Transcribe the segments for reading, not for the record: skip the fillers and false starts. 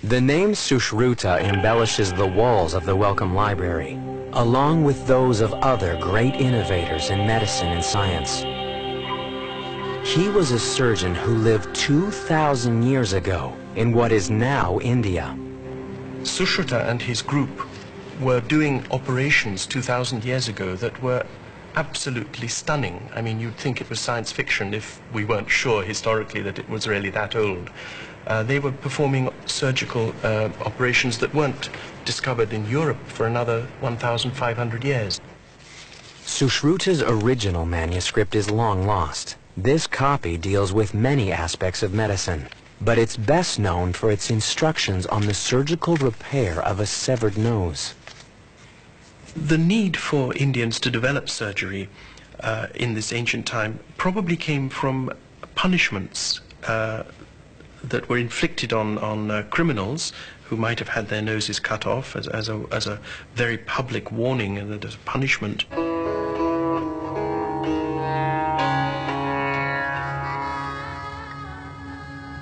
The name Sushruta embellishes the walls of the Wellcome Library, along with those of other great innovators in medicine and science. He was a surgeon who lived 2,000 years ago in what is now India. Sushruta and his group were doing operations 2,000 years ago that were absolutely stunning. I mean, you'd think it was science fiction if we weren't sure historically that it was really that old. They were performing surgical operations that weren't discovered in Europe for another 1,500 years. Sushruta's original manuscript is long lost. This copy deals with many aspects of medicine, but it's best known for its instructions on the surgical repair of a severed nose. The need for Indians to develop surgery in this ancient time probably came from punishments that were inflicted on criminals who might have had their noses cut off as a very public warning and as a punishment.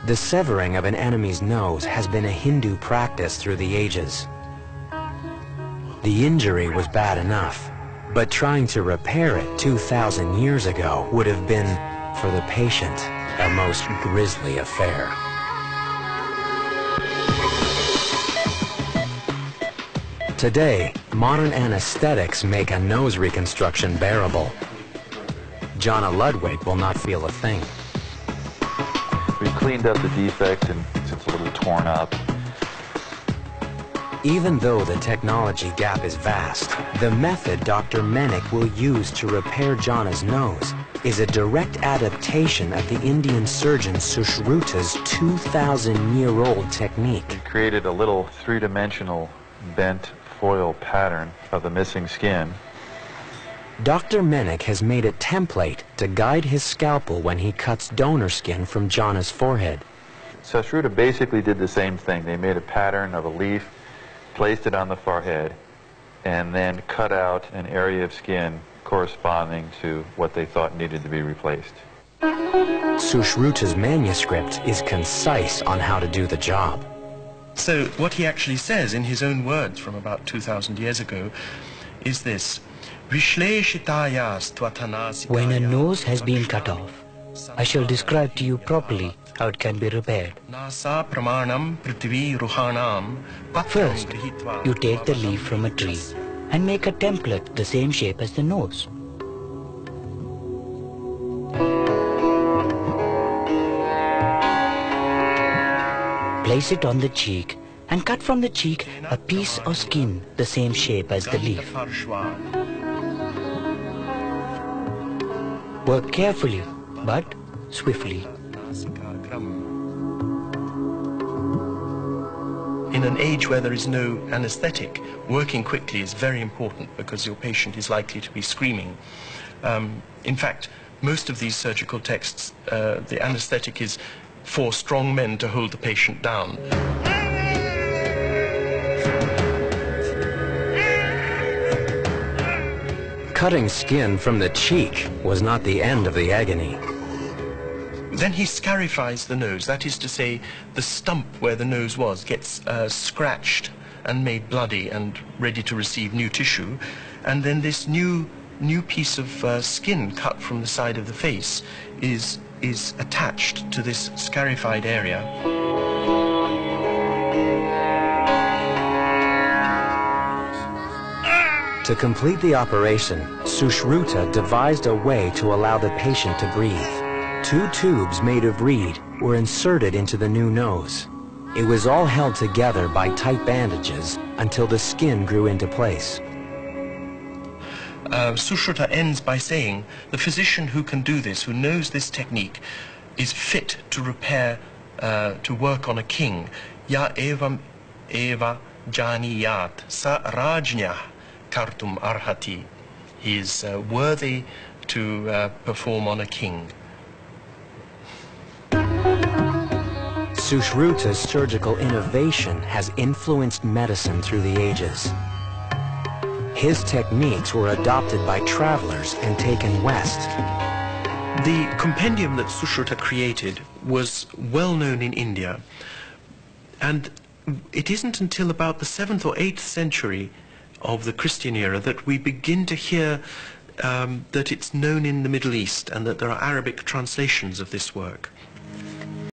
The severing of an enemy's nose has been a Hindu practice through the ages. The injury was bad enough, but trying to repair it 2,000 years ago would have been, for the patient, a most grisly affair. Today, modern anesthetics make a nose reconstruction bearable. Jonna Ludwig will not feel a thing. We've cleaned up the defect and it's a little torn up. Even though the technology gap is vast, the method Dr. Menik will use to repair Jonna's nose is a direct adaptation of the Indian surgeon Sushruta's 2,000-year-old technique. We created a little three-dimensional bent foil pattern of the missing skin. Dr. Menik has made a template to guide his scalpel when he cuts donor skin from Jonna's forehead. Sushruta basically did the same thing. They made a pattern of a leaf, placed it on the forehead, and then cut out an area of skin corresponding to what they thought needed to be replaced. Sushruta's manuscript is concise on how to do the job. So what he actually says in his own words from about 2,000 years ago is this: When a nose has been cut off, I shall describe to you properly how it can be repaired. First, you take the leaf from a tree and make a template the same shape as the nose. Place it on the cheek and cut from the cheek a piece of skin the same shape as the leaf. Work carefully, but swiftly. In an age where there is no anesthetic, working quickly is very important because your patient is likely to be screaming. In fact, most of these surgical texts, the anesthetic is for strong men to hold the patient down. Cutting skin from the cheek was not the end of the agony. Then he scarifies the nose, that is to say, the stump where the nose was gets scratched and made bloody and ready to receive new tissue, and then this new piece of skin cut from the side of the face is attached to this scarified area. To complete the operation, Sushruta devised a way to allow the patient to breathe. 2 tubes made of reed were inserted into the new nose. It was all held together by tight bandages until the skin grew into place. Sushruta ends by saying, the physician who can do this, who knows this technique, is fit to repair, to work on a king. Ya evam eva janiyat sa rajnyah kartum arhati. He is worthy to perform on a king. Sushruta's surgical innovation has influenced medicine through the ages. His techniques were adopted by travelers and taken west. The compendium that Sushruta created was well known in India, and it isn't until about the 7th or 8th century of the Christian era that we begin to hear that it's known in the Middle East and that there are Arabic translations of this work.